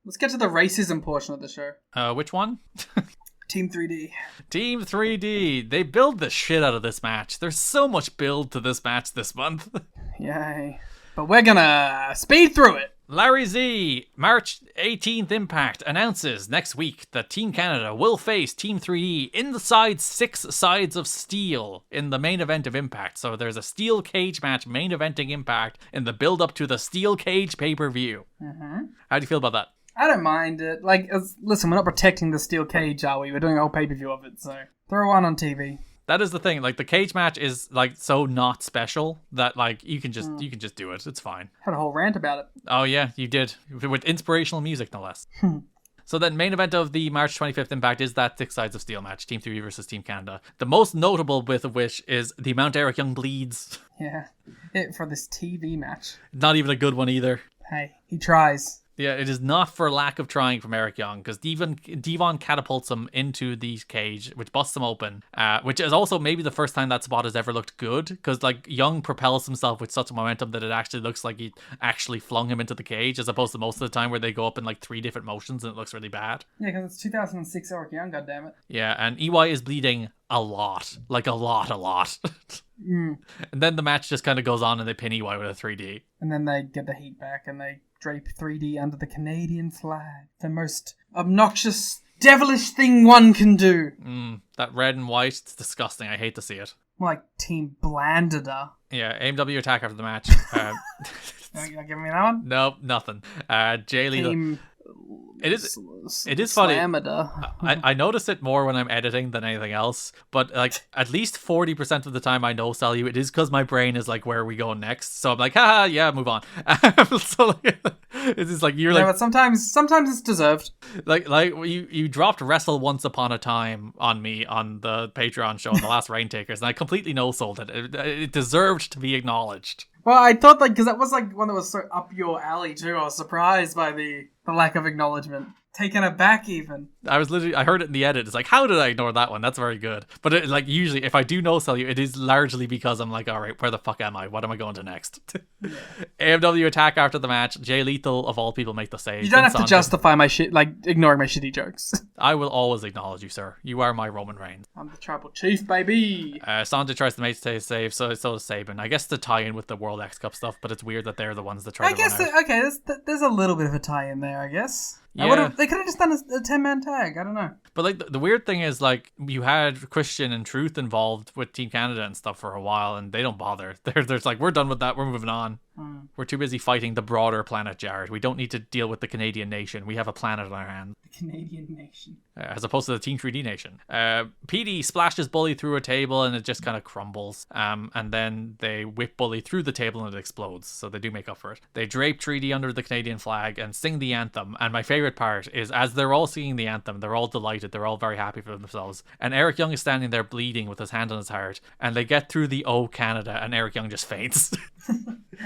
Let's get to the racism portion of the show. Which one? Team 3D. Team 3D. They build the shit out of this match. There's so much build to this match this month. Yay. But we're gonna speed through it. Larry Z, March 18th Impact, announces next week that Team Canada will face Team 3D in the 6 sides of steel in the main event of Impact. So there's a steel cage match main eventing Impact in the build up to the steel cage pay-per-view. How do you feel about that? I don't mind it. Listen, we're not protecting the steel cage, are we? We're doing a whole pay-per-view of it, so throw one on TV. That is the thing. Like, the cage match is so not special that you can just do it. It's fine. Had a whole rant about it. Oh yeah, you did, with inspirational music no less. So then, main event of the March 25th Impact is that 6 sides of steel match, Team 3D versus Team Canada. The most notable bit of which is the amount Eric Young bleeds. Yeah, for this TV match. Not even a good one either. Hey, he tries. Yeah, it is not for lack of trying from Eric Young, because Devon catapults him into the cage, which busts him open, which is also maybe the first time that spot has ever looked good, because Young propels himself with such momentum that it actually looks like he actually flung him into the cage, as opposed to most of the time where they go up in 3 different motions and it looks really bad. Yeah, because it's 2006 Eric Young, goddammit. Yeah, and EY is bleeding a lot. A lot. And then the match just kind of goes on and they pin EY with a 3D. And then they get the heat back and they drape 3D under the Canadian flag. The most obnoxious, devilish thing one can do. That red and white, it's disgusting. I hate to see it. More like Team Blandada. Yeah, AMW attack after the match. You gonna give me that one? Nope, nothing. Jay Lee. Team... It is funny. Slamada. I notice it more when I'm editing than anything else, but at least 40% of the time I no sell you, it is because my brain is where are we going next? So I'm haha, yeah, move on. So it's just you're but sometimes it's deserved. You dropped Wrestle Once Upon a Time on me on the Patreon show on the last Rain Takers, and I completely no sold it. It deserved to be acknowledged. Well, I thought because that was one that was so up your alley too. I was surprised by the lack of acknowledgement. Taken aback even. I heard it in the edit. It's how did I ignore that one? That's very good. But usually if I do no sell you, it is largely because I'm all right, where the fuck am I? What am I going to next? Yeah. AMW attack after the match. Jay Lethal of all people make the save. You don't have to justify my shit, ignoring my shitty jokes. I will always acknowledge you, sir. You are my Roman Reigns. I'm the tribal chief, baby. Sanja tries to make the save, so does Sabin. I guess the tie-in with the World X Cup stuff, but it's weird that they're the ones that try to run out. There's a little bit of a tie-in there, I guess. Yeah. They could have just done a 10-man tag. I don't know. But the weird thing is you had Christian and Truth involved with Team Canada and stuff for a while, and they don't bother. They're we're done with that. We're moving on. We're too busy fighting the broader planet, Jared. We don't need to deal with the Canadian nation. We have a planet on our hands. The Canadian nation. As opposed to the Team 3D nation. PD splashes Bully through a table and it just kind of crumbles. And then they whip Bully through the table and it explodes. So they do make up for it. They drape 3D under the Canadian flag and sing the anthem. And my favorite part is as they're all singing the anthem, they're all delighted. They're all very happy for themselves. And Eric Young is standing there bleeding with his hand on his heart. And they get through the "Oh Canada" and Eric Young just faints.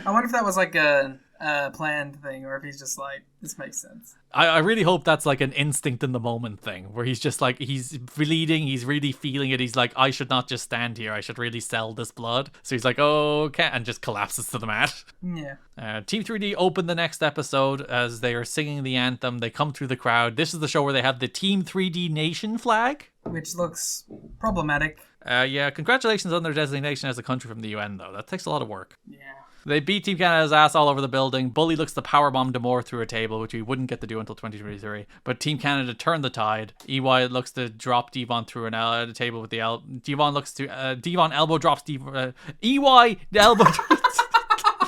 I wonder if that was a planned thing, or if he's just this makes sense. I really hope that's an instinct in the moment thing, where he's just he's bleeding, he's really feeling it, he's I should not just stand here, I should really sell this blood. So he's oh, okay, and just collapses to the mat. Yeah. Team 3D open the next episode as they are singing the anthem. They come through the crowd. This is the show where they have the Team 3D Nation flag, which looks problematic. Yeah, congratulations on their designation as a country from the UN, though. That takes a lot of work. Yeah. They beat Team Canada's ass all over the building. Bully looks to powerbomb D'Amore through a table, which we wouldn't get to do until 2023. But Team Canada turned the tide. EY looks to drop Devon through a table with the Devon looks to Devon elbow drops EY elbow.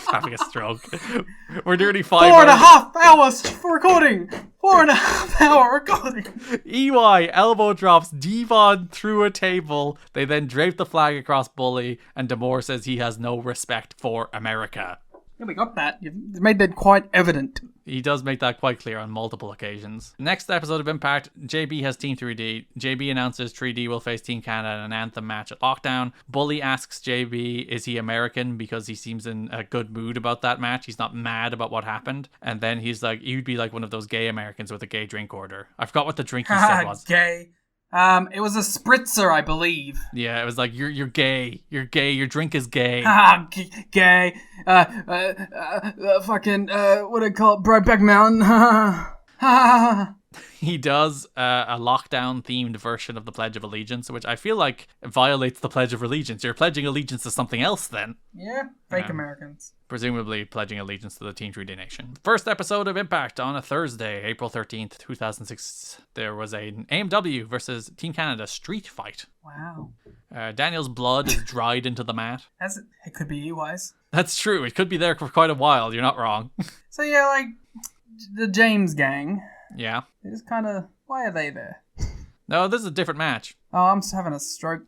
Having a stroke. We're nearly 5 4.5 hours for recording. 4.5 hour recording. EY elbow drops Devon through a table. They then drape the flag across Bully, and D'Amore says he has no respect for America. Yeah, we got that. You've made that quite evident. He does make that quite clear on multiple occasions. Next episode of Impact, JB has Team 3D. JB announces 3D will face Team Canada in an anthem match at Lockdown. Bully asks JB, is he American? Because he seems in a good mood about that match. He's not mad about what happened. And then he's you'd be one of those gay Americans with a gay drink order. I forgot what the drink he said was. Gay. It was a spritzer, I believe. Yeah, it was you're gay. You're gay. Your drink is gay. Gay. Fucking, what do I call it? Brokeback Mountain. He does a lockdown-themed version of the Pledge of Allegiance, which I feel like violates the Pledge of Allegiance. You're pledging allegiance to something else then. Yeah, fake Americans. Presumably pledging allegiance to the Team 3D Nation. First episode of Impact on a Thursday, April 13th, 2006. There was an AMW versus Team Canada street fight. Wow. Daniel's blood is dried into the mat. It could be EY's. That's true. It could be there for quite a while. You're not wrong. So yeah, like, the James gang. Yeah. It's kind of... Why are they there? No, this is a different match. Oh, I'm just having a stroke.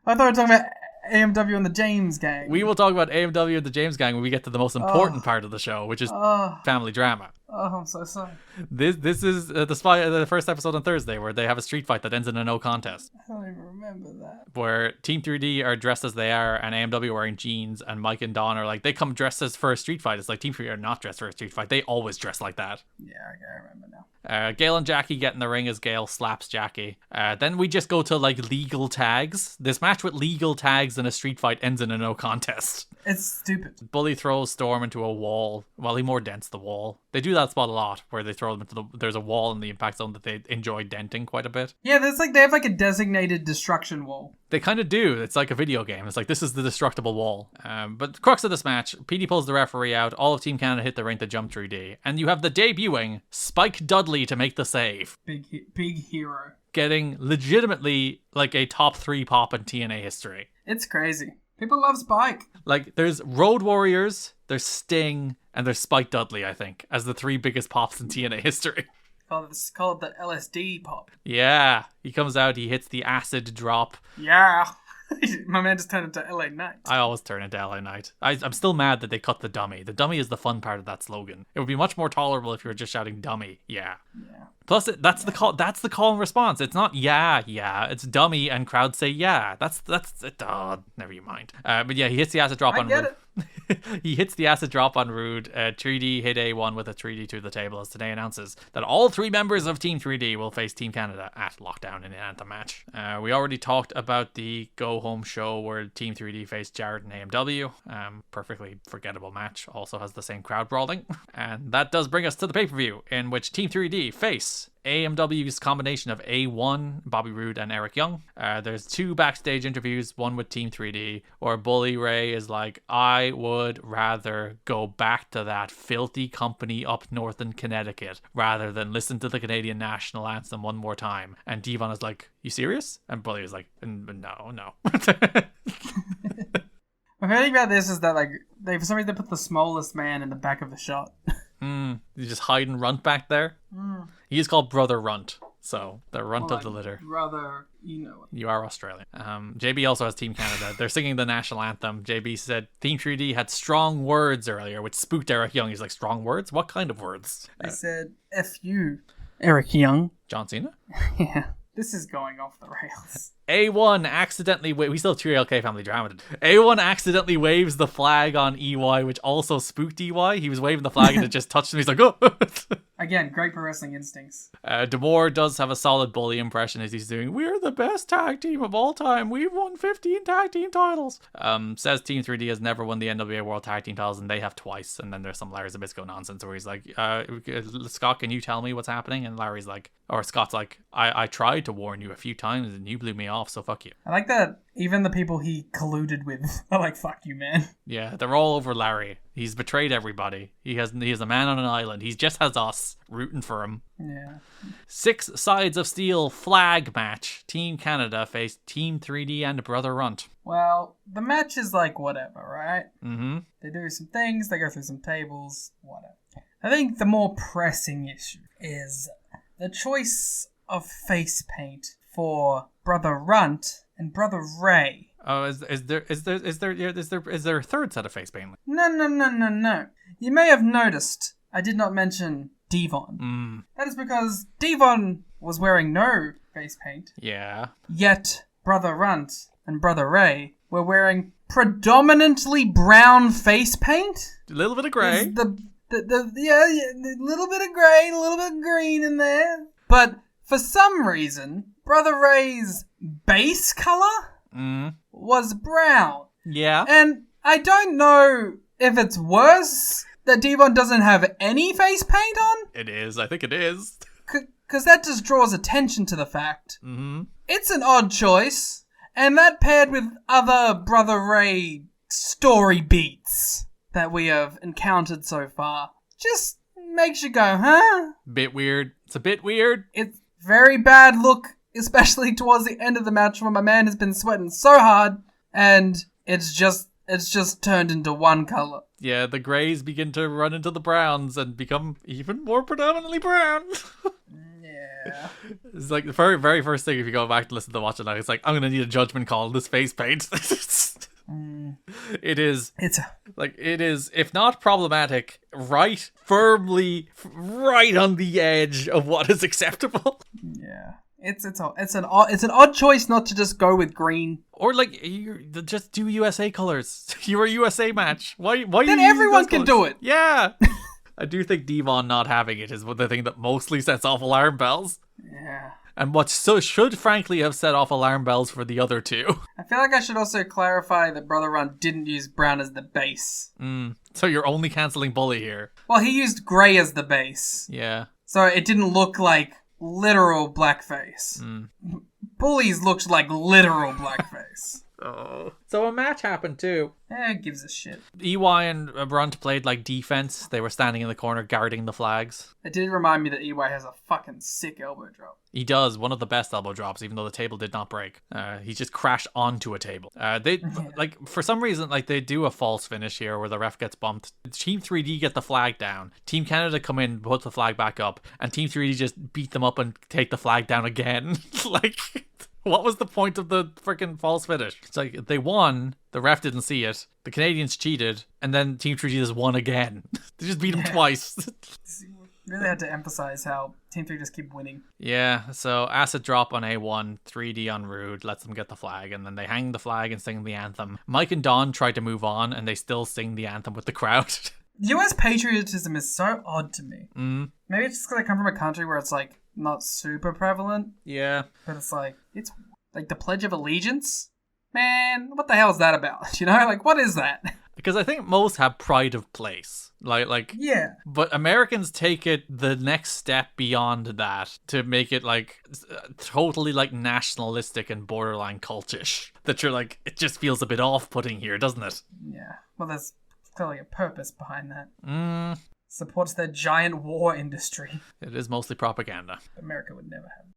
I thought we were talking about AMW and the James gang. We will talk about AMW and the James gang when we get to the most important part of the show, which is family drama. Oh, I'm so sorry. This is the first episode on Thursday where they have a street fight that ends in a no contest. I don't even remember that. Where Team 3D are dressed as they are and AMW are wearing jeans, and Mike and Don are like, they come dressed as for a street fight. It's like Team 3D are not dressed for a street fight. They always dress like that. Yeah, I remember now. Gail and Jackie get in the ring as Gail slaps Jackie. Then we just go to like legal tags. This match with legal tags in a street fight ends in a no contest. It's stupid. Bully throws Storm into a wall. Well, he more dents the wall. They do that spot a lot, where they throw them into there's a wall in the impact zone that they enjoy denting quite a bit. Yeah, they have like a designated destruction wall. They kind of do. It's like a video game. It's like, this is the destructible wall. But the crux of this match, PD pulls the referee out. All of Team Canada hit the ring to jump 3D. And you have the debuting Spike Dudley to make the save. Big hero. Getting legitimately like a top 3 pop in TNA history. It's crazy. People love Spike. Like, there's Road Warriors, there's Sting, and there's Spike Dudley, I think, as the 3 biggest pops in TNA history. Call it the LSD pop. Yeah. He comes out, he hits the acid drop. Yeah. My man just turned into LA Knight. I always turn into LA Knight. I'm still mad that they cut the dummy. The dummy is the fun part of that slogan. It would be much more tolerable if you were just shouting dummy. Yeah. Yeah. Plus, that's the call. That's the call and response. It's not yeah. It's dummy, and crowds say yeah. That's it. Oh, never you mind. But yeah, he hits the acid drop on Rude. He hits the acid drop on Rude. 3D hit A1 with a 3D to the table as today announces that all 3 members of Team 3D will face Team Canada at Lockdown in an Anthem match. We already talked about the go home show where Team 3D faced Jarrett and AMW. Perfectly forgettable match. Also has the same crowd brawling. And that does bring us to the pay-per-view in which Team 3D face AMW's combination of A1, Bobby Roode, and Eric Young. There's 2 backstage interviews, one with Team 3D, where Bully Ray is like, I would rather go back to that filthy company up north in Connecticut rather than listen to the Canadian national anthem one more time. And Devon is like, you serious? And Bully is like, no. My feeling about this is that, like, for some reason they put the smallest man in the back of the shot. You just hide and runt back there. He is called Brother Runt, so the runt of the litter. Brother, you know it. You are Australian. JB also has Team Canada. They're singing the national anthem. JB said Team 3D had strong words earlier, which spooked Eric Young. He's like, strong words? What kind of words? They said, F you, Eric Young. John Cena? Yeah. This is going off the rails. A1 accidentally... we still have 3LK family drama. A1 accidentally waves the flag on EY, which also spooked EY. He was waving the flag and it just touched him. He's like, oh! Again, great pro wrestling instincts. D'Amore does have a solid Bully impression as he's doing, we're the best tag team of all time. We've won 15 tag team titles. Says Team 3D has never won the NWA World Tag Team titles, and they have twice. And then there's some Larry Zbyszko nonsense where he's like, Scott, can you tell me what's happening? And Larry's like, or Scott's like, I tried to warn you a few times and you blew me off, so fuck you. I like that even the people he colluded with are like, fuck you, man. Yeah, they're all over Larry. He's betrayed everybody. He has a man on an island. He just has us rooting for him. Yeah. 6 sides of steel flag match. Team Canada faced Team 3D and Brother Runt. Well, the match is like whatever, right? Mm-hmm. They do some things, they go through some tables, whatever. I think the more pressing issue is the choice of face paint for Brother Runt and Brother Ray. Oh, is there a third set of face paint? No. You may have noticed I did not mention Devon. That is because Devon was wearing no face paint. Yeah. Yet Brother Runt and Brother Ray were wearing predominantly brown face paint. A little bit of grey. Yeah, a little bit of grey, a little bit of green in there. But for some reason, Brother Ray's base colour was brown. Yeah. And I don't know if it's worse that Devon doesn't have any face paint on? It is. I think it is. Because that just draws attention to the fact. Mm-hmm. It's an odd choice, and that paired with other Brother Ray story beats that we have encountered so far just makes you go, huh? Bit weird. It's a bit weird. It's very bad look, especially towards the end of the match when my man has been sweating so hard, and it's just turned into one color. Yeah, the greys begin to run into the browns and become even more predominantly brown. Yeah. It's like the very, very first thing if you go back to listen to watch it now, it's like, I'm going to need a judgment call on this face paint. It is, if not problematic, firmly right on the edge of what is acceptable. Yeah. It's an odd choice not to just go with green. Or just do USA colors. You're a USA match. Why then everyone can do it. Yeah. I do think Devon not having it is the thing that mostly sets off alarm bells. Yeah. And what should frankly have set off alarm bells for the other two. I feel like I should also clarify that Brother Run didn't use brown as the base. So you're only cancelling Bully here. Well, he used grey as the base. Yeah. So it didn't look like literal blackface. Bully's looked like literal blackface. Oh. So a match happened too. Who gives a shit? EY and Brunt played like defense. They were standing in the corner guarding the flags. It did remind me that EY has a fucking sick elbow drop. He does, one of the best elbow drops, even though the table did not break. He just crashed onto a table. For some reason, they do a false finish here where the ref gets bumped. Team 3D get the flag down. Team Canada come in, put the flag back up, and Team 3D just beat them up and take the flag down again. What was the point of the freaking false finish? It's like, they won, the ref didn't see it, the Canadians cheated, and then Team 3D just won again. They just beat them twice. Really had to emphasize how Team 3 just keep winning. Yeah, so acid drop on A1, 3D on Rude, lets them get the flag, and then they hang the flag and sing the anthem. Mike and Don tried to move on, and they still sing the anthem with the crowd. US patriotism is so odd to me. Maybe it's just because I come from a country where it's not super prevalent. Yeah. But it's like the Pledge of Allegiance? Man, what the hell is that about? You know, what is that? Because I think most have pride of place. Yeah. But Americans take it the next step beyond that to make it totally nationalistic and borderline cultish. That you're it just feels a bit off-putting here, doesn't it? Yeah. Well, there's clearly a purpose behind that. Supports their giant war industry. It is mostly propaganda. America would never have.